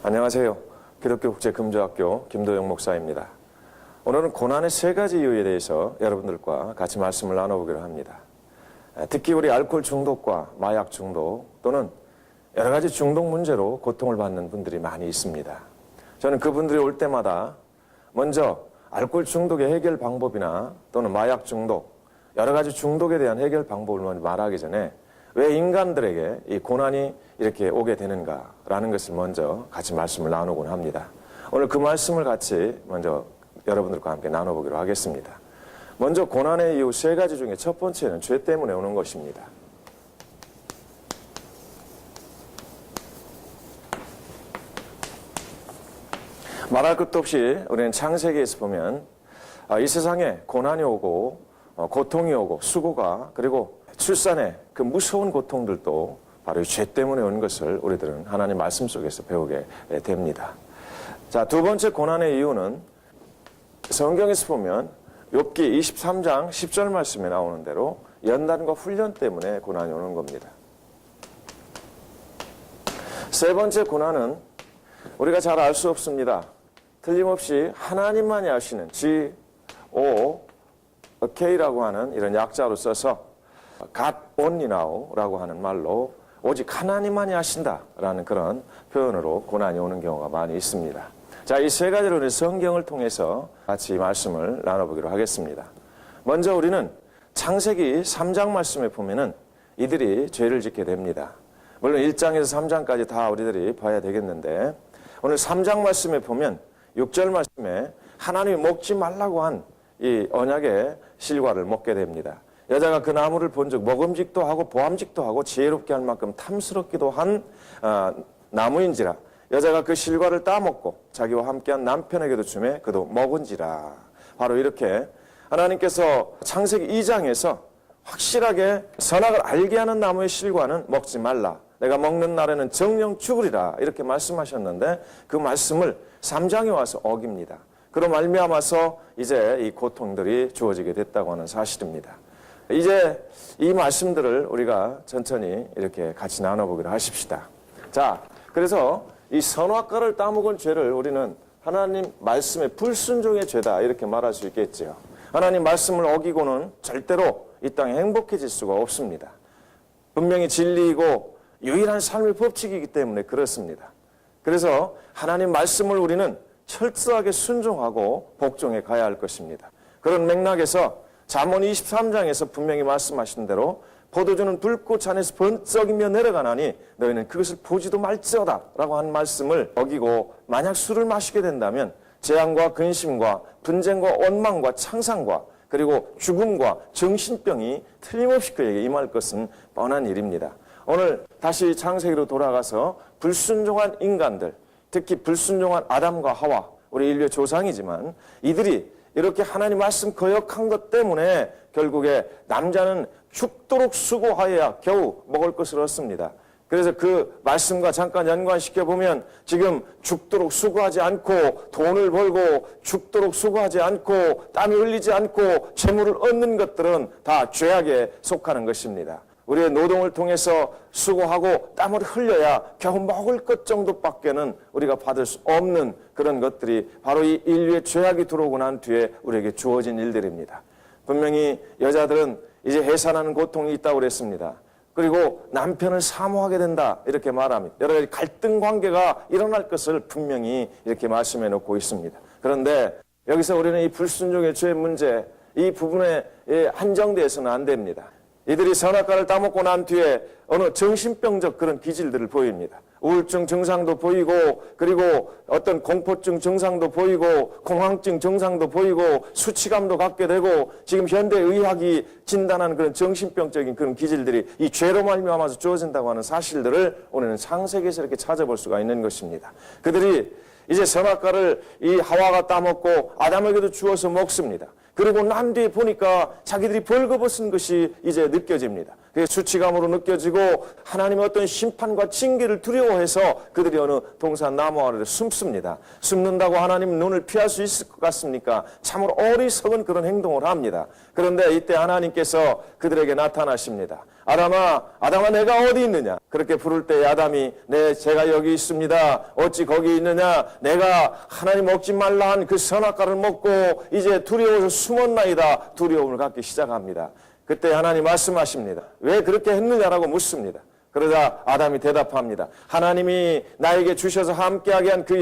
안녕하세요. 기독교국제금조학교 김도영 목사입니다. 오늘은 고난의 세 가지 이유에 대해서 여러분들과 같이 말씀을 나눠보기로 합니다. 특히 우리 알코올 중독과 마약 중독 또는 여러 가지 중독 문제로 고통을 받는 분들이 많이 있습니다. 저는 그분들이 올 때마다 먼저 알코올 중독의 해결 방법이나 또는 마약 중독, 여러 가지 중독에 대한 해결 방법을 먼저 말하기 전에 왜 인간들에게 이 고난이 이렇게 오게 되는가라는 것을 먼저 같이 말씀을 나누곤 합니다. 오늘 그 말씀을 같이 먼저 여러분들과 함께 나눠보기로 하겠습니다. 먼저 고난의 이유 세 가지 중에 첫 번째는 죄 때문에 오는 것입니다. 말할 것도 없이 우리는 창세기에서 보면 이 세상에 고난이 오고 고통이 오고 수고가 그리고 출산의 그 무서운 고통들도 바로 이 죄 때문에 오는 것을 우리들은 하나님 말씀 속에서 배우게 됩니다. 자, 두 번째 고난의 이유는 성경에서 보면 욥기 23장 10절 말씀에 나오는 대로 연단과 훈련 때문에 고난이 오는 겁니다. 세 번째 고난은 우리가 잘 알 수 없습니다. 틀림없이 하나님만이 아시는 G-O-K라고 하는 이런 약자로 써서 God only know라고 하는 말로 오직 하나님만이 아신다라는 그런 표현으로 고난이 오는 경우가 많이 있습니다. 자, 이 세 가지로 우리 성경을 통해서 같이 말씀을 나눠보기로 하겠습니다. 먼저 우리는 창세기 3장 말씀에 보면은 이들이 죄를 짓게 됩니다. 물론 1장에서 3장까지 다 우리들이 봐야 되겠는데 오늘 3장 말씀에 보면 6절 말씀에 하나님이 먹지 말라고 한 이 언약의 실과를 먹게 됩니다. 여자가 그 나무를 본즉 먹음직도 하고 보암직도 하고 지혜롭게 할 만큼 탐스럽기도 한 나무인지라 여자가 그 실과를 따먹고 자기와 함께한 남편에게도 주매 그도 먹은지라. 바로 이렇게 하나님께서 창세기 2장에서 확실하게 선악을 알게 하는 나무의 실과는 먹지 말라. 내가 먹는 날에는 정령 죽으리라. 이렇게 말씀하셨는데 그 말씀을 3장에 와서 어깁니다. 그로 말미암아서 이제 이 고통들이 주어지게 됐다고 하는 사실입니다. 이제 이 말씀들을 우리가 천천히 이렇게 같이 나눠보기로 하십시다. 자, 그래서 이 선악과를 따먹은 죄를 우리는 하나님 말씀의 불순종의 죄다 이렇게 말할 수 있겠지요. 하나님 말씀을 어기고는 절대로 이 땅에 행복해질 수가 없습니다. 분명히 진리이고 유일한 삶의 법칙이기 때문에 그렇습니다. 그래서 하나님 말씀을 우리는 철저하게 순종하고 복종해 가야 할 것입니다. 그런 맥락에서 잠언 23장에서 분명히 말씀하신 대로 포도주는 불꽃 안에서 번쩍이며 내려가나니 너희는 그것을 보지도 말지어다 라고 한 말씀을 어기고 만약 술을 마시게 된다면 재앙과 근심과 분쟁과 원망과 창상과 그리고 죽음과 정신병이 틀림없이 그에게 임할 것은 뻔한 일입니다. 오늘 다시 창세기로 돌아가서 불순종한 인간들, 특히 불순종한 아담과 하와, 우리 인류의 조상이지만 이들이 이렇게 하나님 말씀 거역한 것 때문에 결국에 남자는 죽도록 수고하여야 겨우 먹을 것을 얻습니다. 그래서 그 말씀과 잠깐 연관시켜보면 지금 죽도록 수고하지 않고 돈을 벌고 죽도록 수고하지 않고 땀이 흘리지 않고 재물을 얻는 것들은 다 죄악에 속하는 것입니다. 우리의 노동을 통해서 수고하고 땀을 흘려야 겨우 먹을 것 정도밖에는 우리가 받을 수 없는 그런 것들이 바로 이 인류의 죄악이 들어오고 난 뒤에 우리에게 주어진 일들입니다. 분명히 여자들은 이제 해산하는 고통이 있다고 그랬습니다. 그리고 남편을 사모하게 된다 이렇게 말합니다. 여러 가지 갈등 관계가 일어날 것을 분명히 이렇게 말씀해 놓고 있습니다. 그런데 여기서 우리는 이 불순종의 죄 문제 이 부분에 한정되어서는 안 됩니다. 이들이 선악과를 따먹고 난 뒤에 어느 정신병적 그런 기질들을 보입니다. 우울증 증상도 보이고 그리고 어떤 공포증 증상도 보이고 공황증 증상도 보이고 수치감도 갖게 되고 지금 현대의학이 진단하는 그런 정신병적인 그런 기질들이 이 죄로 말미암아서 주어진다고 하는 사실들을 오늘은 창세기에서 이렇게 찾아볼 수가 있는 것입니다. 그들이 이제 선악과를 이 하와가 따먹고 아담에게도 주어서 먹습니다. 그리고 난 뒤에 보니까 자기들이 벌거벗은 것이 이제 느껴집니다. 그게 수치감으로 느껴지고 하나님의 어떤 심판과 징계를 두려워해서 그들이 어느 동산 나무 아래에 숨습니다. 숨는다고 하나님 눈을 피할 수 있을 것 같습니까? 참으로 어리석은 그런 행동을 합니다. 그런데 이때 하나님께서 그들에게 나타나십니다. 아담아 내가 어디 있느냐? 그렇게 부를 때 아담이 네 제가 여기 있습니다. 어찌 거기 있느냐? 내가 하나님 먹지 말라 한 그 선악과를 먹고 이제 두려워서 숨었나이다. 두려움을 갖기 시작합니다. 그때 하나님 말씀하십니다. 왜 그렇게 했느냐라고 묻습니다. 그러자 아담이 대답합니다. 하나님이 나에게 주셔서 함께하게 한 그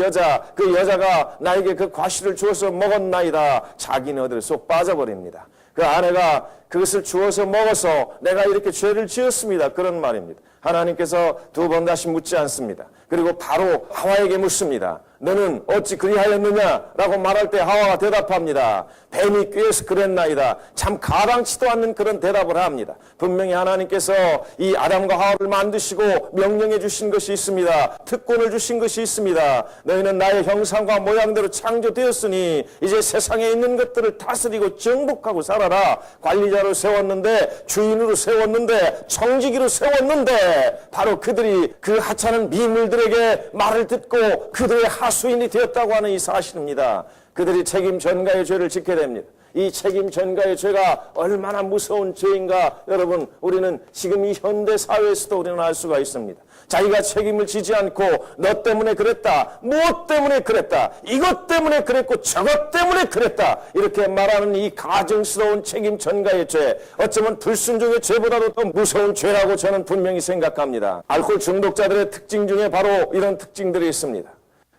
여자가 나에게 그 과실을 주어서 먹었나이다. 자기는 어디로 쏙 빠져버립니다. 그 아내가 그것을 주어서 먹어서 내가 이렇게 죄를 지었습니다. 그런 말입니다. 하나님께서 두 번 다시 묻지 않습니다. 그리고 바로 하와에게 묻습니다. 너는 어찌 그리하였느냐? 라고 말할 때 하와가 대답합니다. 뱀이 꾀해서 그랬나이다. 참 가당치도 않는 그런 대답을 합니다. 분명히 하나님께서 이 아담과 하와를 만드시고 명령해 주신 것이 있습니다. 특권을 주신 것이 있습니다. 너희는 나의 형상과 모양대로 창조되었으니 이제 세상에 있는 것들을 다스리고 정복하고 살아라. 관리자로 세웠는데, 주인으로 세웠는데, 청지기로 세웠는데 바로 그들이 그 하찮은 미물들에게 말을 듣고 그들의 하수인이 되었다고 하는 이 사실입니다. 그들이 책임 전가의 죄를 짓게 됩니다. 이 책임 전가의 죄가 얼마나 무서운 죄인가 여러분 우리는 지금 이 현대 사회에서도 우리는 알 수가 있습니다. 자기가 책임을 지지 않고 너 때문에 그랬다, 무엇 때문에 그랬다, 이것 때문에 그랬고 저것 때문에 그랬다 이렇게 말하는 이 가증스러운 책임 전가의 죄, 어쩌면 불순종의 죄보다도 더 무서운 죄라고 저는 분명히 생각합니다. 알코올 중독자들의 특징 중에 바로 이런 특징들이 있습니다.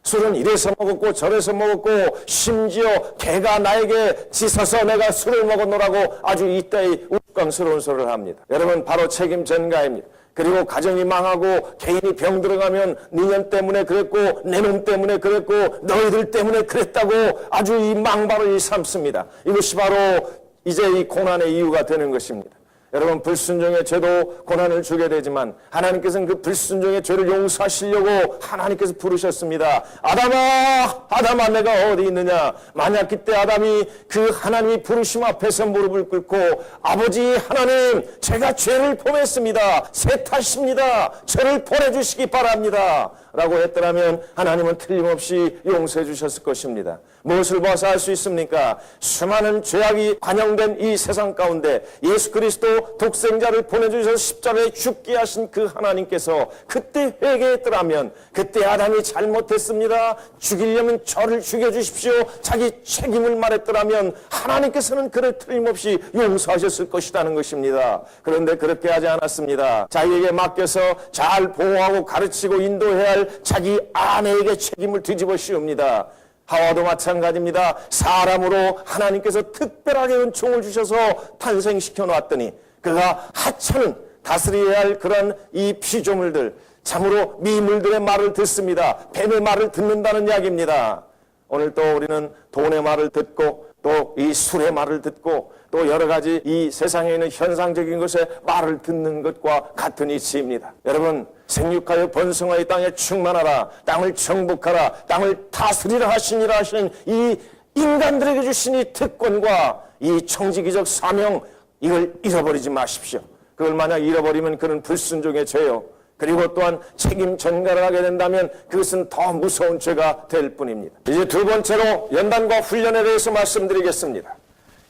술은 이래서 먹었고 저래서 먹었고 심지어 개가 나에게 짖어서 내가 술을 먹었노라고 아주 이따위 우스꽝스러운 소리를 합니다. 여러분 바로 책임 전가입니다. 그리고 가정이 망하고 개인이 병 들어가면 니년 때문에 그랬고 내 놈 때문에 그랬고 너희들 때문에 그랬다고 아주 이 망발을 삼습니다. 이것이 바로 이제 이 고난의 이유가 되는 것입니다. 여러분 불순종의 죄도 고난을 주게 되지만 하나님께서는 그 불순종의 죄를 용서하시려고 하나님께서 부르셨습니다. 아담아 내가 어디 있느냐. 만약 그때 아담이 그 하나님이 부르심 앞에서 무릎을 꿇고 아버지 하나님 제가 죄를 범했습니다. 제 탓입니다. 저를 보내주시기 바랍니다 라고 했더라면 하나님은 틀림없이 용서해 주셨을 것입니다. 무엇을 봐서 알 수 있습니까? 수많은 죄악이 관영된 이 세상 가운데 예수 그리스도 독생자를 보내주셔서 십자가에 죽게 하신 그 하나님께서 그때 회개했더라면, 그때 아담이 잘못했습니다, 죽이려면 저를 죽여주십시오, 자기 책임을 말했더라면 하나님께서는 그를 틀림없이 용서하셨을 것이라는 것입니다. 그런데 그렇게 하지 않았습니다. 자기에게 맡겨서 잘 보호하고 가르치고 인도해야 할 자기 아내에게 책임을 뒤집어 씌웁니다. 하와도 마찬가지입니다. 사람으로 하나님께서 특별하게 은총을 주셔서 탄생시켜 놨더니 그가 하찮은 다스려야 할 그런 이 피조물들, 참으로 미물들의 말을 듣습니다. 뱀의 말을 듣는다는 이야기입니다. 오늘 또 우리는 돈의 말을 듣고 또 이 술의 말을 듣고 또 여러 가지 이 세상에 있는 현상적인 것에 말을 듣는 것과 같은 이치입니다. 여러분 생육하여 번성하여 땅에 충만하라, 땅을 정복하라, 땅을 다스리라 하시니라 하시는 이 인간들에게 주신 이 특권과 이 청지기적 사명, 이걸 잃어버리지 마십시오. 그걸 만약 잃어버리면 그는 불순종의 죄요, 그리고 또한 책임 전가를 하게 된다면 그것은 더 무서운 죄가 될 뿐입니다. 이제 두 번째로 연단과 훈련에 대해서 말씀드리겠습니다.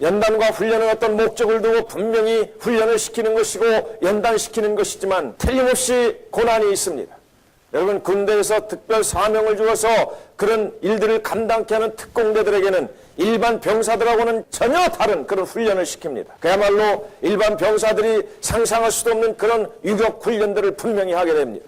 연단과 훈련은 어떤 목적을 두고 분명히 훈련을 시키는 것이고 연단시키는 것이지만 틀림없이 고난이 있습니다. 여러분 군대에서 특별 사명을 주어서 그런 일들을 감당케 하는 특공대들에게는 일반 병사들하고는 전혀 다른 그런 훈련을 시킵니다. 그야말로 일반 병사들이 상상할 수도 없는 그런 유격 훈련들을 분명히 하게 됩니다.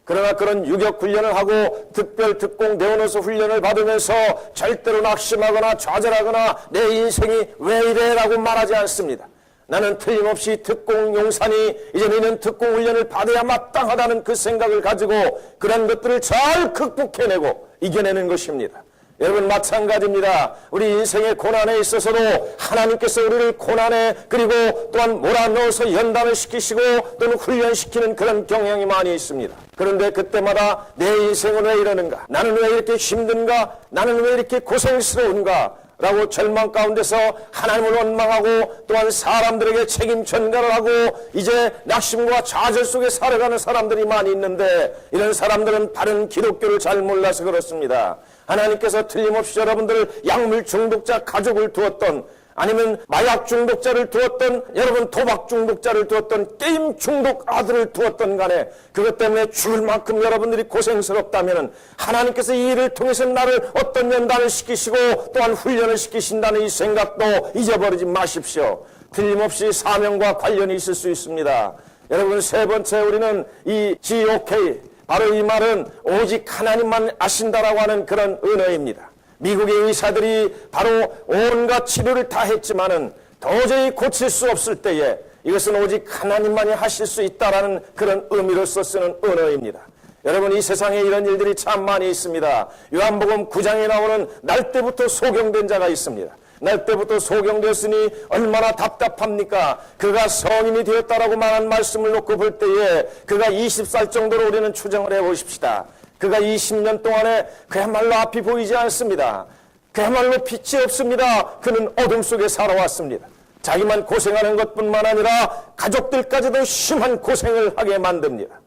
그러나 그런 유격 훈련을 하고 특별 특공 대원으로서 훈련을 받으면서 절대로 낙심하거나 좌절하거나 내 인생이 왜 이래라고 말하지 않습니다. 나는 틀림없이 특공 용사니 이제 너는 특공 훈련을 받아야 마땅하다는 그 생각을 가지고 그런 것들을 잘 극복해내고 이겨내는 것입니다. 여러분 마찬가지입니다. 우리 인생의 고난에 있어서도 하나님께서 우리를 고난에 그리고 또한 몰아넣어서 연단을 시키시고 또는 훈련시키는 그런 경향이 많이 있습니다. 그런데 그때마다 내 인생은 왜 이러는가? 나는 왜 이렇게 힘든가? 나는 왜 이렇게 고생스러운가? 라고 절망 가운데서 하나님을 원망하고 또한 사람들에게 책임 전가를 하고 이제 낙심과 좌절 속에 살아가는 사람들이 많이 있는데, 이런 사람들은 바른 기독교를 잘 몰라서 그렇습니다. 하나님께서 틀림없이 여러분들 약물 중독자 가족을 두었던, 아니면 마약 중독자를 두었던, 여러분 도박 중독자를 두었던, 게임 중독 아들을 두었던 간에 그것 때문에 죽을 만큼 여러분들이 고생스럽다면 하나님께서 이 일을 통해서 나를 어떤 연단을 시키시고 또한 훈련을 시키신다는 이 생각도 잊어버리지 마십시오. 틀림없이 사명과 관련이 있을 수 있습니다. 여러분, 세 번째, 우리는 이 GOK, 바로 이 말은 오직 하나님만 아신다라고 하는 그런 은어입니다. 미국의 의사들이 바로 온갖 치료를 다 했지만은 도저히 고칠 수 없을 때에 이것은 오직 하나님만이 하실 수 있다라는 그런 의미로서 쓰는 언어입니다. 여러분, 이 세상에 이런 일들이 참 많이 있습니다. 요한복음 9장에 나오는 날 때부터 소경된 자가 있습니다. 날 때부터 소경되었으니 얼마나 답답합니까? 그가 성인이 되었다라고 말한 말씀을 놓고 볼 때에 그가 20살 정도로 우리는 추정을 해보십시다. 그가 20년 동안에 그야말로 앞이 보이지 않습니다. 그야말로 빛이 없습니다. 그는 어둠 속에 살아왔습니다. 자기만 고생하는 것뿐만 아니라 가족들까지도 심한 고생을 하게 만듭니다.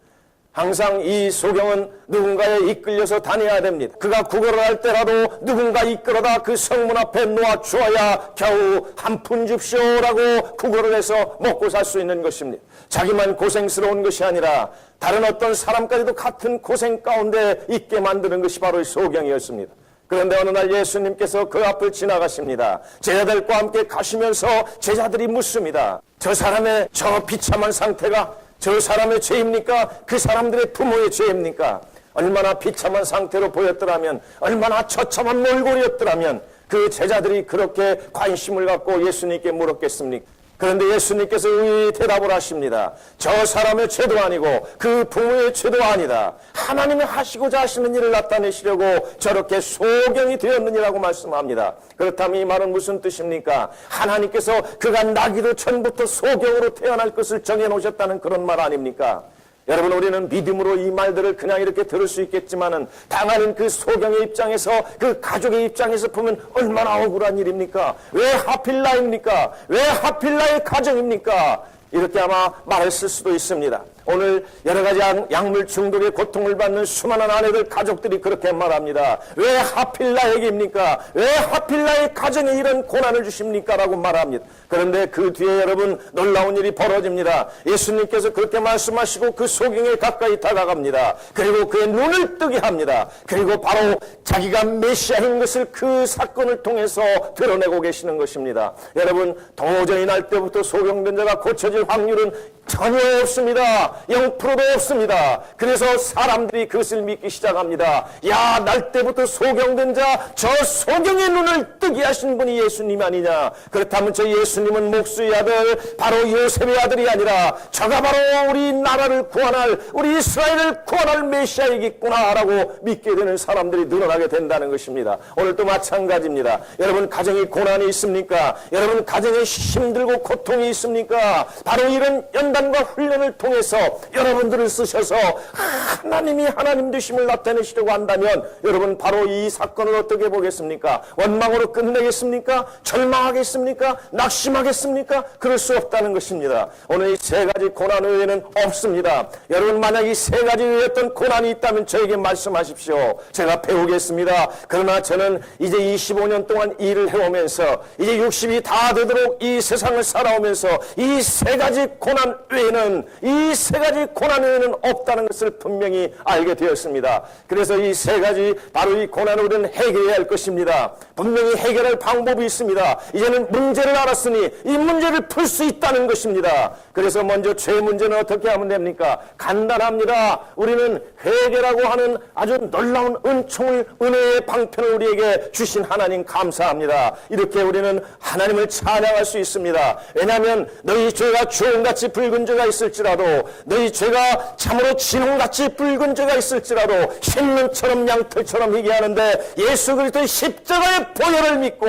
항상 이 소경은 누군가에 이끌려서 다녀야 됩니다. 그가 구걸을 할 때라도 누군가 이끌어다 그 성문 앞에 놓아주어야 겨우 한 푼 줍쇼라고 구걸을 해서 먹고 살 수 있는 것입니다. 자기만 고생스러운 것이 아니라 다른 어떤 사람까지도 같은 고생 가운데 있게 만드는 것이 바로 이 소경이었습니다. 그런데 어느 날 예수님께서 그 앞을 지나가십니다. 제자들과 함께 가시면서 제자들이 묻습니다. 저 사람의 저 비참한 상태가 저 사람의 죄입니까? 그 사람들의 부모의 죄입니까? 얼마나 비참한 상태로 보였더라면, 얼마나 처참한 몰골이었더라면 그 제자들이 그렇게 관심을 갖고 예수님께 물었겠습니까? 그런데 예수님께서 이 대답을 하십니다. 저 사람의 죄도 아니고 그 부모의 죄도 아니다. 하나님이 하시고자 하시는 일을 나타내시려고 저렇게 소경이 되었느니라고 말씀합니다. 그렇다면 이 말은 무슨 뜻입니까? 하나님께서 그가 나기도 전부터 소경으로 태어날 것을 정해놓으셨다는 그런 말 아닙니까? 여러분, 우리는 믿음으로 이 말들을 그냥 이렇게 들을 수 있겠지만은 당하는 그 소경의 입장에서, 그 가족의 입장에서 보면 얼마나 억울한 일입니까? 왜 하필 나입니까? 왜 하필 나의 가정입니까? 이렇게 아마 말했을 수도 있습니다. 오늘 여러 가지 약물 중독의 고통을 받는 수많은 아내들, 가족들이 그렇게 말합니다. 왜 하필 나에게입니까? 왜 하필 나의 가정에 이런 고난을 주십니까? 라고 말합니다. 그런데 그 뒤에 여러분 놀라운 일이 벌어집니다. 예수님께서 그렇게 말씀하시고 그 소경에 가까이 다가갑니다. 그리고 그의 눈을 뜨게 합니다. 그리고 바로 자기가 메시아인 것을 그 사건을 통해서 드러내고 계시는 것입니다. 여러분, 도저히 날 때부터 소경된 자가 고쳐질 확률은 전혀 없습니다. 0%도 없습니다. 그래서 사람들이 그것을 믿기 시작합니다. 야, 날 때부터 소경된 자, 저 소경의 눈을 뜨게 하신 분이 예수님 아니냐? 그렇다면 저 예수님은 목수의 아들, 바로 요셉의 아들이 아니라 저가 바로 우리 나라를 구원할, 우리 이스라엘을 구원할 메시아이겠구나라고 믿게 되는 사람들이 늘어나게 된다는 것입니다. 오늘도 마찬가지입니다. 여러분, 가정에 고난이 있습니까? 여러분, 가정에 힘들고 고통이 있습니까? 바로 이런 연단과 훈련을 통해서 여러분들을 쓰셔서 하나님이 하나님 되심을 나타내시려고 한다면 여러분, 바로 이 사건을 어떻게 보겠습니까? 원망으로 끝내겠습니까? 절망하겠습니까? 낙심하겠습니까? 그럴 수 없다는 것입니다. 오늘 이 세 가지 고난 외에는 없습니다. 여러분, 만약 이 세 가지 외에 어떤 고난이 있다면 저에게 말씀하십시오. 제가 배우겠습니다. 그러나 저는 이제 25년 동안 일을 해오면서 이제 60이 다 되도록 이 세상을 살아오면서 이 세 가지 고난 외에는, 이 세 가지 고난 외에는 없다는 것을 분명히 알게 되었습니다. 그래서 이 세 가지, 바로 이 고난을 우리는 해결해야 할 것입니다. 분명히 해결할 방법이 있습니다. 이제는 문제를 알았으니 이 문제를 풀 수 있다는 것입니다. 그래서 먼저 죄 문제는 어떻게 하면 됩니까? 간단합니다. 우리는 회개라고 하는 아주 놀라운 은총을, 은혜의 방편을 우리에게 주신 하나님 감사합니다. 이렇게 우리는 하나님을 찬양할 수 있습니다. 왜냐하면 너희 죄가 주홍같이 붉은 죄가 있을지라도, 너희 죄가 참으로 진홍같이 붉은 죄가 있을지라도 흰눈처럼 양털처럼 희게 하는데 예수 그리스도의 십자가의 보혈을 믿고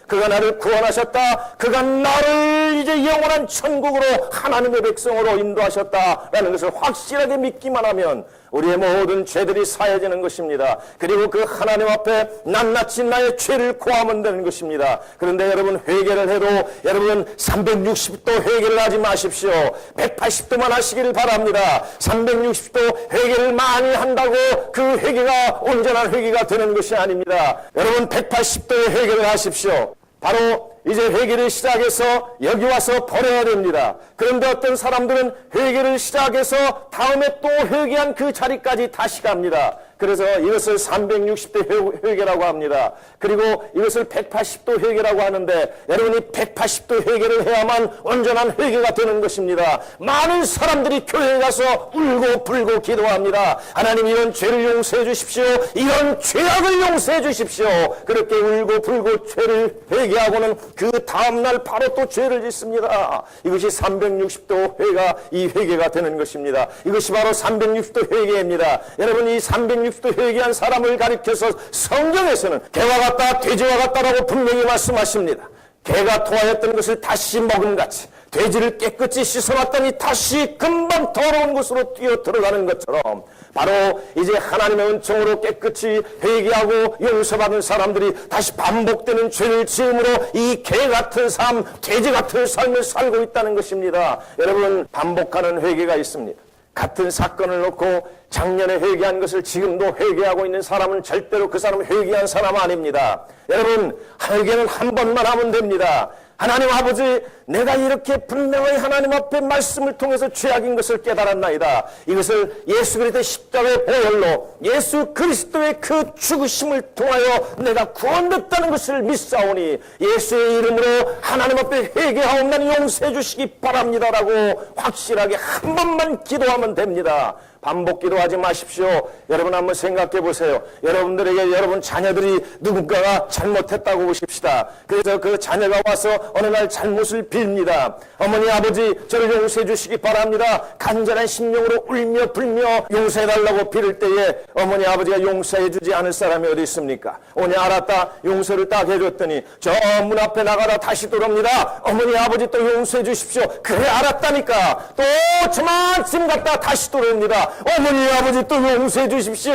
그가 나를 구원하셨다. 그가 나를 이제 영원한 천국으로 하나님의 백성으로 인도하셨다라는 것을 확실하게 믿기만 하면 우리의 모든 죄들이 사해지는 것입니다. 그리고 그 하나님 앞에 낱낱이 나의 죄를 고하면 되는 것입니다. 그런데 여러분, 회개를 해도 여러분 360도 회개를 하지 마십시오. 180도만 하시기를 바랍니다. 360도 회개를 많이 한다고 그 회개가 온전한 회개가 되는 것이 아닙니다. 여러분, 180도의 회개를 하십시오. 바로 이제 회개를 시작해서 여기 와서 버려야 됩니다. 그런데 어떤 사람들은 회개를 시작해서 다음에 또 회개한 그 자리까지 다시 갑니다. 그래서 이것을 360도 회개라고 합니다. 그리고 이것을 180도 회개라고 하는데 여러분이 180도 회개를 해야만 온전한 회개가 되는 것입니다. 많은 사람들이 교회에 가서 울고 불고 기도합니다. 하나님, 이런 죄를 용서해 주십시오. 이런 죄악을 용서해 주십시오. 그렇게 울고 불고 죄를 회개하고는 그 다음날 바로 또 죄를 짓습니다. 이것이 360도 회가 이 회개가 되는 것입니다. 이것이 바로 360도 회개입니다. 여러분, 이 360도 회개한 사람을 가리켜서 성경에서는 개와 같다, 돼지와 같다라고 분명히 말씀하십니다. 개가 토하였던 것을 다시 먹음같이 돼지를 깨끗이 씻어놨더니 다시 금방 더러운 곳으로 뛰어 들어가는 것처럼 바로 이제 하나님의 은총으로 깨끗이 회개하고 용서받은 사람들이 다시 반복되는 죄를 지음으로 이 개 같은 삶, 돼지 같은 삶을 살고 있다는 것입니다. 여러분, 반복하는 회개가 있습니다. 같은 사건을 놓고 작년에 회개한 것을 지금도 회개하고 있는 사람은 절대로 그 사람은 회개한 사람 아닙니다. 여러분, 회개는 한 번만 하면 됩니다. 하나님 아버지, 내가 이렇게 분명히 하나님 앞에 말씀을 통해서 죄악인 것을 깨달았나이다. 이것을 예수 그리스도의 십자가의 보혈로 예수 그리스도의 그 죽으심을 통하여 내가 구원됐다는 것을 믿사오니 예수의 이름으로 하나님 앞에 회개하옵나니 용서해 주시기 바랍니다라고 확실하게 한 번만 기도하면 됩니다. 반복 기도하지 마십시오. 여러분, 한번 생각해 보세요. 여러분들에게 여러분 자녀들이 누군가가 잘못했다고 보십시다. 그래서 그 자녀가 와서 어느 날 잘못을 빕니다. 어머니 아버지, 저를 용서해 주시기 바랍니다. 간절한 심령으로 울며 불며 용서해 달라고 빌을 때에 어머니 아버지가 용서해 주지 않을 사람이 어디 있습니까? 오냐, 알았다. 용서를 딱 해줬더니 저 문 앞에 나가다 다시 들어옵니다. 어머니 아버지 또 용서해 주십시오. 그래, 알았다니까. 또 저만쯤 갔다 다시 들어옵니다. 어머니 아버지 또 용서해 주십시오.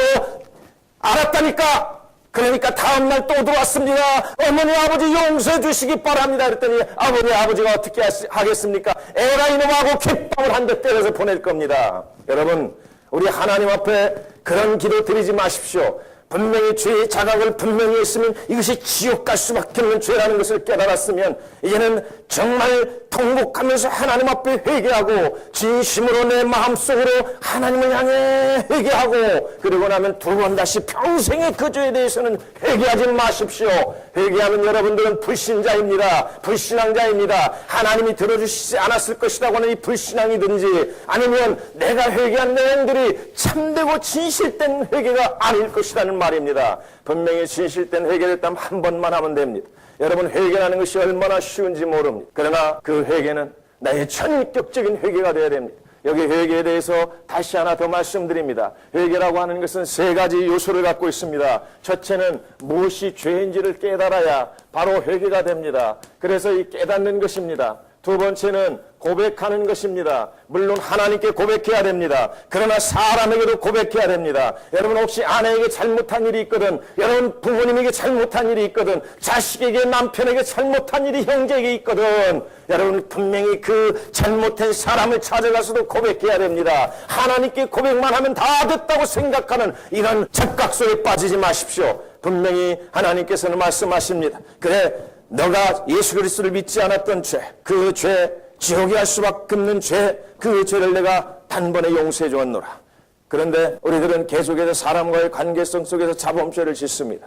알았다니까. 그러니까 다음날 또 들어왔습니다. 어머니 아버지 용서해 주시기 바랍니다. 그랬더니 어머니 아버지가 어떻게 하겠습니까? 에라 이놈하고 깃방을 한 대 때려서 보낼 겁니다. 여러분, 우리 하나님 앞에 그런 기도 드리지 마십시오. 분명히 죄의 자각을 분명히 했으면 이것이 지옥 갈 수밖에 없는 죄라는 것을 깨달았으면 이제는 정말 통곡하면서 하나님 앞에 회개하고 진심으로 내 마음속으로 하나님을 향해 회개하고 그리고 나면 두 번 다시 평생의 그 죄에 대해서는 회개하지 마십시오. 회개하는 여러분들은 불신자입니다. 불신앙자입니다. 하나님이 들어주시지 않았을 것이라고 하는 이 불신앙이든지 아니면 내가 회개한 내용들이 참되고 진실된 회개가 아닐 것이라는 말입니다. 분명히 진실된 회개를 했다면 한 번만 하면 됩니다. 여러분, 회개하는 것이 얼마나 쉬운지 모릅니다. 그러나 그 회개는 나의 전격적인 회개가 되어야 됩니다. 여기 회개에 대해서 다시 하나 더 말씀드립니다. 회개라고 하는 것은 세 가지 요소를 갖고 있습니다. 첫째는 무엇이 죄인지를 깨달아야 바로 회개가 됩니다. 그래서 이 깨닫는 것입니다. 두 번째는 고백하는 것입니다. 물론 하나님께 고백해야 됩니다. 그러나 사람에게도 고백해야 됩니다. 여러분, 혹시 아내에게 잘못한 일이 있거든, 여러분 부모님에게 잘못한 일이 있거든, 자식에게 남편에게 잘못한 일이 형제에게 있거든, 여러분 분명히 그 잘못된 사람을 찾아가서도 고백해야 됩니다. 하나님께 고백만 하면 다 됐다고 생각하는 이런 착각 속에 빠지지 마십시오. 분명히 하나님께서는 말씀하십니다. 그래, 너가 예수 그리스도를 믿지 않았던 죄, 그 죄, 지옥에 갈 수밖에 없는 죄, 그 죄를 내가 단번에 용서해 주었노라. 그런데 우리들은 계속해서 사람과의 관계성 속에서 자범죄를 짓습니다.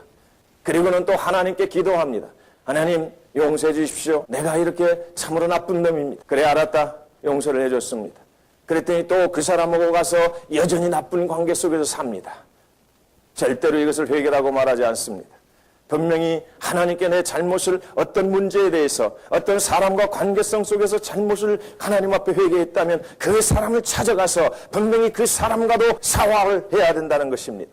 그리고는 또 하나님께 기도합니다. 하나님, 용서해 주십시오. 내가 이렇게 참으로 나쁜 놈입니다. 그래, 알았다. 용서를 해줬습니다. 그랬더니 또 그 사람하고 가서 여전히 나쁜 관계 속에서 삽니다. 절대로 이것을 회개라고 말하지 않습니다. 분명히 하나님께 내 잘못을 어떤 문제에 대해서 어떤 사람과 관계성 속에서 잘못을 하나님 앞에 회개했다면 그 사람을 찾아가서 분명히 그 사람과도 사과를 해야 된다는 것입니다.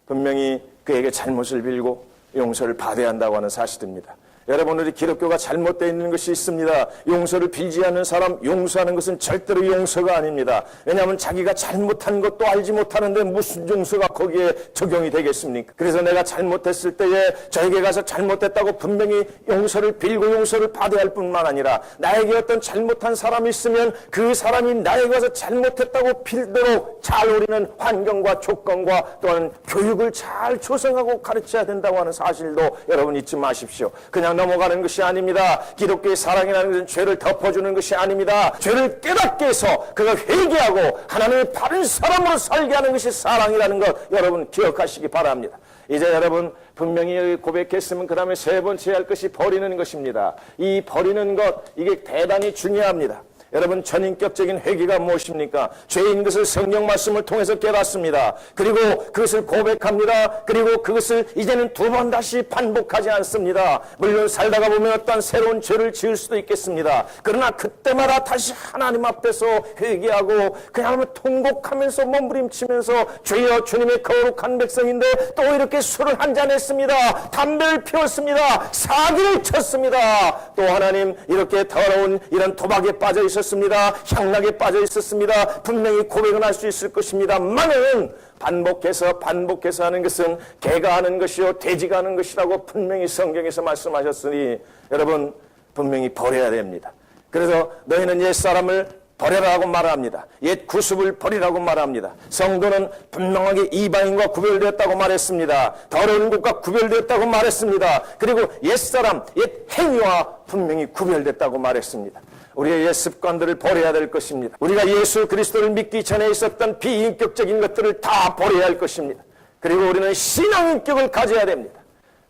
분명히 그에게 잘못을 빌고 용서를 받아야 한다고 하는 사실입니다. 여러분, 우리 기독교가 잘못되어 있는 것이 있습니다. 용서를 빌지 않는 사람, 용서하는 것은 절대로 용서가 아닙니다. 왜냐하면 자기가 잘못한 것도 알지 못하는데 무슨 용서가 거기에 적용이 되겠습니까? 그래서 내가 잘못했을 때에 저에게 가서 잘못했다고 분명히 용서를 빌고 용서를 받아야 할 뿐만 아니라, 나에게 어떤 잘못한 사람이 있으면 그 사람이 나에게 가서 잘못했다고 빌도록 잘 우리는 환경과 조건과 또한 교육을 잘 조성하고 가르쳐야 된다고 하는 사실도 여러분 잊지 마십시오. 그냥 넘어가는 것이 아닙니다. 기독교의 사랑이라는 것은 죄를 덮어주는 것이 아닙니다. 죄를 깨닫게 해서 그걸 회개하고 하나님의 바른 사람으로 살게 하는 것이 사랑이라는 것 여러분 기억하시기 바랍니다. 이제 여러분 분명히 고백했으면 그 다음에 세 번째 할 것이 버리는 것입니다. 이 버리는 것, 이게 대단히 중요합니다. 여러분, 전인격적인 회개가 무엇입니까? 죄인 것을 성경 말씀을 통해서 깨닫습니다. 그리고 그것을 고백합니다. 그리고 그것을 이제는 두 번 다시 반복하지 않습니다. 물론 살다가 보면 어떤 새로운 죄를 지을 수도 있겠습니다. 그러나 그때마다 다시 하나님 앞에서 회개하고 그냥 통곡하면서 몸부림치면서 주여, 주님의 거룩한 백성인데 또 이렇게 술을 한잔 했습니다. 담배를 피웠습니다. 사기를 쳤습니다. 또 하나님, 이렇게 더러운 이런 도박에 빠져 있었습니다. 향락에 빠져 있었습니다. 분명히 고백은 할 수 있을 것입니다만은 반복해서 하는 것은 개가 하는 것이요 돼지가 하는 것이라고 분명히 성경에서 말씀하셨으니 여러분 분명히 버려야 됩니다. 그래서 너희는 옛사람을 버려라고 말합니다. 옛 구습을 버리라고 말합니다. 성도는 분명하게 이방인과 구별되었다고 말했습니다. 더러운 것과 구별되었다고 말했습니다. 그리고 옛사람, 옛 행위와 분명히 구별됐다고 말했습니다. 우리의 옛 습관들을 버려야 될 것입니다. 우리가 예수 그리스도를 믿기 전에 있었던 비인격적인 것들을 다 버려야 할 것입니다. 그리고 우리는 신앙인격을 가져야 됩니다.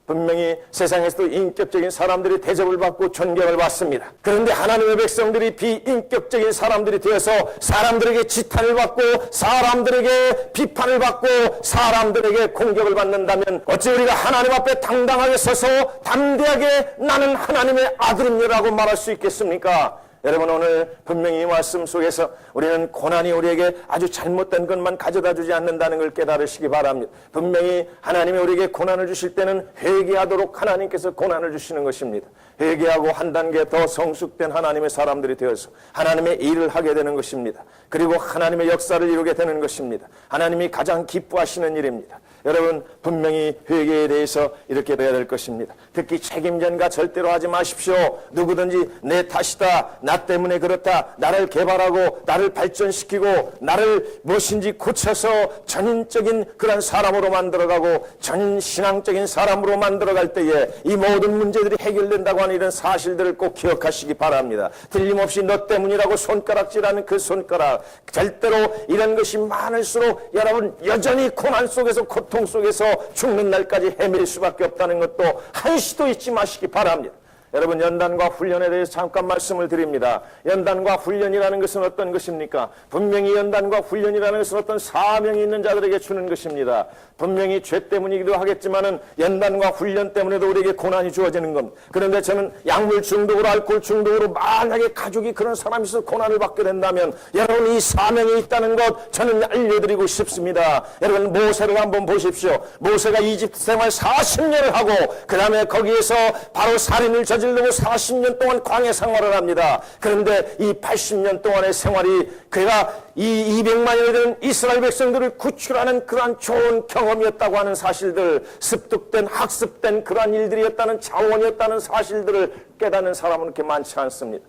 분명히 세상에서도 인격적인 사람들이 대접을 받고 존경을 받습니다. 그런데 하나님의 백성들이 비인격적인 사람들이 되어서 사람들에게 지탄을 받고 사람들에게 비판을 받고 사람들에게 공격을 받는다면 어찌 우리가 하나님 앞에 당당하게 서서 담대하게 나는 하나님의 아들입니다라고 말할 수 있겠습니까? 여러분, 오늘 분명히 이 말씀 속에서 우리는 고난이 우리에게 아주 잘못된 것만 가져다 주지 않는다는 걸 깨달으시기 바랍니다. 분명히 하나님이 우리에게 고난을 주실 때는 회개하도록 하나님께서 고난을 주시는 것입니다. 회개하고 한 단계 더 성숙된 하나님의 사람들이 되어서 하나님의 일을 하게 되는 것입니다. 그리고 하나님의 역사를 이루게 되는 것입니다. 하나님이 가장 기뻐하시는 일입니다. 여러분, 분명히 회개에 대해서 이렇게 돼야 될 것입니다. 특히 책임전가 절대로 하지 마십시오. 누구든지 내 탓이다, 나 때문에 그렇다, 나를 개발하고 나를 발전시키고 나를 무엇인지 고쳐서 전인적인 그런 사람으로 만들어가고 전신앙적인 사람으로 만들어갈 때에 이 모든 문제들이 해결된다고 하는 이런 사실들을 꼭 기억하시기 바랍니다. 틀림없이 너 때문이라고 손가락질하는 그 손가락, 절대로 이런 것이 많을수록 여러분 여전히 고난 속에서 고통 속에서 죽는 날까지 헤맬 수밖에 없다는 것도 한시도 잊지 마시기 바랍니다. 여러분, 연단과 훈련에 대해서 잠깐 말씀을 드립니다. 연단과 훈련이라는 것은 어떤 것입니까? 분명히 연단과 훈련이라는 것은 어떤 사명이 있는 자들에게 주는 것입니다. 분명히 죄 때문이기도 하겠지만은 연단과 훈련 때문에도 우리에게 고난이 주어지는 겁니다. 그런데 저는 약물 중독으로, 알코올 중독으로 만약에 가족이 그런 사람이 있어서 고난을 받게 된다면 여러분, 이 사명이 있다는 것 저는 알려드리고 싶습니다. 여러분, 모세를 한번 보십시오. 모세가 이집트 생활 40년을 하고 그 다음에 거기에서 바로 살인을 저지르고 40년 동안 광야 생활을 합니다. 그런데 이 80년 동안의 생활이 그가 이 200만여 되는 이스라엘 백성들을 구출하는 그러한 좋은 경험이었다고 하는 사실들, 습득된 학습된 그러한 일들이었다는 자원이었다는 사실들을 깨닫는 사람은 그렇게 많지 않습니다.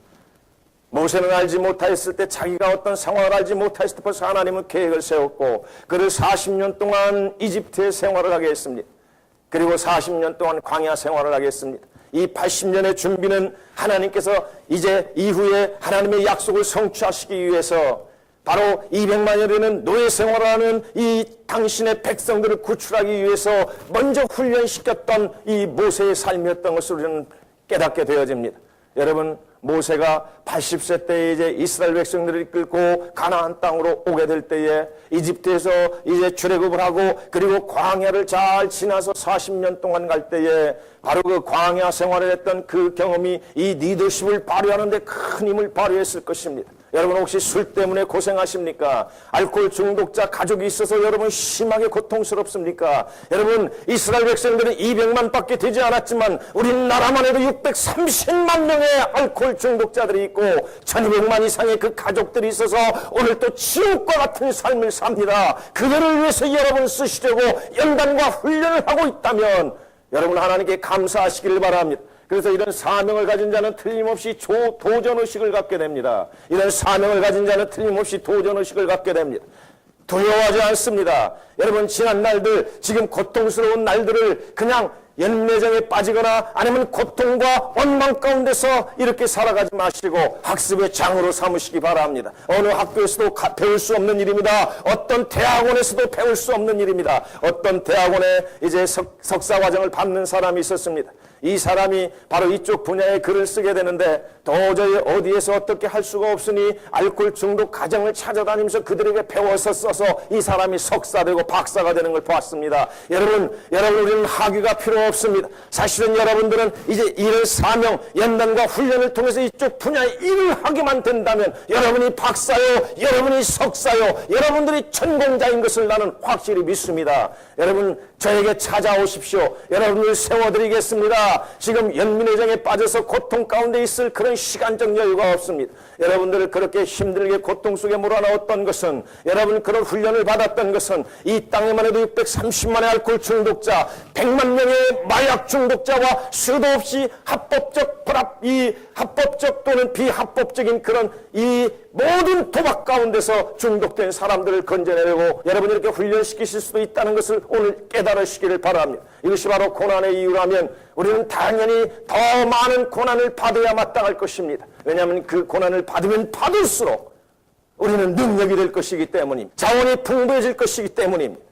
모세는 알지 못하였을 때, 자기가 어떤 상황을 알지 못하였을 때 벌써 하나님은 계획을 세웠고 그를 40년 동안 이집트의 생활을 하게 했습니다. 그리고 40년 동안 광야 생활을 하게 했습니다. 이 80년의 준비는 하나님께서 이제 이후에 하나님의 약속을 성취하시기 위해서 바로 200만여 되는 노예 생활을 하는 이 당신의 백성들을 구출하기 위해서 먼저 훈련시켰던 이 모세의 삶이었던 것을 우리는 깨닫게 되어집니다. 여러분, 모세가 80세 때에 이제 이스라엘 백성들을 이끌고 가나안 땅으로 오게 될 때에 이집트에서 이제 출애굽을 하고 그리고 광야를 잘 지나서 40년 동안 갈 때에 바로 그 광야 생활을 했던 그 경험이 이 리더십을 발휘하는 데 큰 힘을 발휘했을 것입니다. 여러분 혹시 술 때문에 고생하십니까? 알코올 중독자 가족이 있어서 여러분 심하게 고통스럽습니까? 여러분 이스라엘 백성들은 200만 밖에 되지 않았지만 우리나라만 해도 630만 명의 알코올 중독자들이 있고 1200만 이상의 그 가족들이 있어서 오늘 또 지옥과 같은 삶을 삽니다. 그들을 위해서 여러분 쓰시려고 연단과 훈련을 하고 있다면 여러분 하나님께 감사하시기를 바랍니다. 그래서 이런 사명을 가진 자는 틀림없이 도전의식을 갖게 됩니다. 이런 사명을 가진 자는 틀림없이 도전의식을 갖게 됩니다. 두려워하지 않습니다. 여러분 지난 날들, 지금 고통스러운 날들을 그냥 연매정에 빠지거나 아니면 고통과 원망 가운데서 이렇게 살아가지 마시고 학습의 장으로 삼으시기 바랍니다. 어느 학교에서도 배울 수 없는 일입니다. 어떤 대학원에서도 배울 수 없는 일입니다. 어떤 대학원에 이제 석사 과정을 받는 사람이 있었습니다. 이 사람이 바로 이쪽 분야의 글을 쓰게 되는데 도저히 어디에서 어떻게 할 수가 없으니 알코올 중독 가정을 찾아다니면서 그들에게 배워서 써서 이 사람이 석사되고 박사가 되는 걸 보았습니다. 여러분 우리는 학위가 필요 없습니다. 사실은 여러분들은 이제 이런 사명, 연단과 훈련을 통해서 이쪽 분야의 일을 하기만 된다면 여러분이 박사요, 여러분이 석사요, 여러분들이 전공자인 것을 나는 확실히 믿습니다. 여러분 저에게 찾아오십시오. 여러분을 세워드리겠습니다. 지금 연민의정에 빠져서 고통 가운데 있을 그런 시간적 여유가 없습니다. 여러분들을 그렇게 힘들게 고통 속에 몰아넣었던 것은, 여러분 그런 훈련을 받았던 것은 이 땅에만 해도 630만의 알코올 중독자, 100만 명의 마약 중독자와 수도 없이 합법적 또는 비합법적인 그런 이 모든 도박 가운데서 중독된 사람들을 건져내려고 여러분이 이렇게 훈련시키실 수도 있다는 것을 오늘 깨달으시기를 바랍니다. 이것이 바로 고난의 이유라면 우리는 당연히 더 많은 고난을 받아야 마땅할 것입니다. 왜냐하면 그 고난을 받으면 받을수록 우리는 능력이 될 것이기 때문입니다. 자원이 풍부해질 것이기 때문입니다.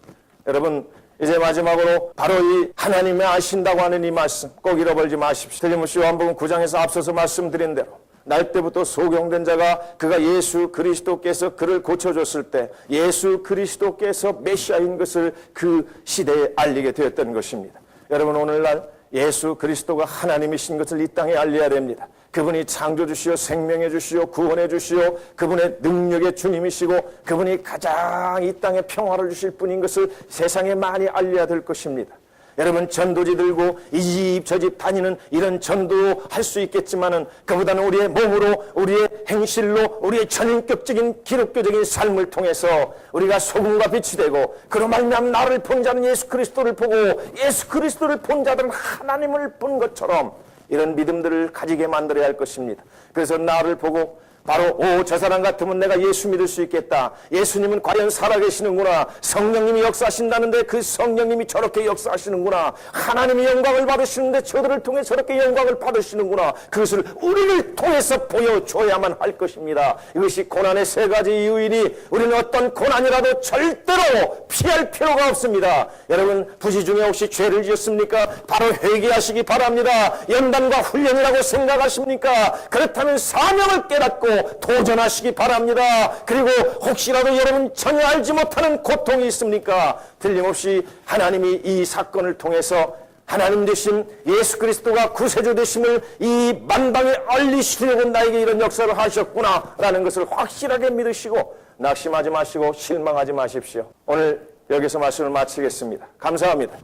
여러분 이제 마지막으로 바로 이 하나님의 아신다고 하는 이 말씀 꼭 잃어버리지 마십시오. 틀림없이 요한복음 9장에서 앞서서 말씀드린 대로 날 때부터 소경된 자가 그가 예수 그리스도께서 그를 고쳐줬을 때 예수 그리스도께서 메시아인 것을 그 시대에 알리게 되었던 것입니다. 여러분 오늘날 예수 그리스도가 하나님이신 것을 이 땅에 알려야 됩니다. 그분이 창조주시오, 생명해주시오, 구원해주시오, 그분의 능력의 주님이시고 그분이 가장 이 땅에 평화를 주실 분인 것을 세상에 많이 알려야 될 것입니다. 여러분 전도지 들고 이 집 저 집 다니는 이런 전도 할 수 있겠지만은 그보다는 우리의 몸으로, 우리의 행실로, 우리의 전인격적인 기독교적인 삶을 통해서 우리가 소금과 빛이 되고 그로 말미암아 나를 본 자는 예수 그리스도를 보고 예수 그리스도를 본 자들은 하나님을 본 것처럼 이런 믿음들을 가지게 만들어야 할 것입니다. 그래서 나를 보고 바로 저 사람 같으면 내가 예수 믿을 수 있겠다. 예수님은 과연 살아계시는구나. 성령님이 역사하신다는데 그 성령님이 저렇게 역사하시는구나. 하나님이 영광을 받으시는데 저들을 통해 저렇게 영광을 받으시는구나. 그것을 우리를 통해서 보여줘야만 할 것입니다. 이것이 고난의 세 가지 이유이니 우리는 어떤 고난이라도 절대로 피할 필요가 없습니다. 여러분 부지 중에 혹시 죄를 지었습니까? 바로 회개하시기 바랍니다. 연단과 훈련이라고 생각하십니까? 그렇다면 사명을 깨닫고 도전하시기 바랍니다. 그리고 혹시라도 여러분 전혀 알지 못하는 고통이 있습니까? 틀림없이 하나님이 이 사건을 통해서 하나님 되신 예수 그리스도가 구세주 되심을 이 만방에 알리시려고 나에게 이런 역사를 하셨구나 라는 것을 확실하게 믿으시고 낙심하지 마시고 실망하지 마십시오. 오늘 여기서 말씀을 마치겠습니다. 감사합니다.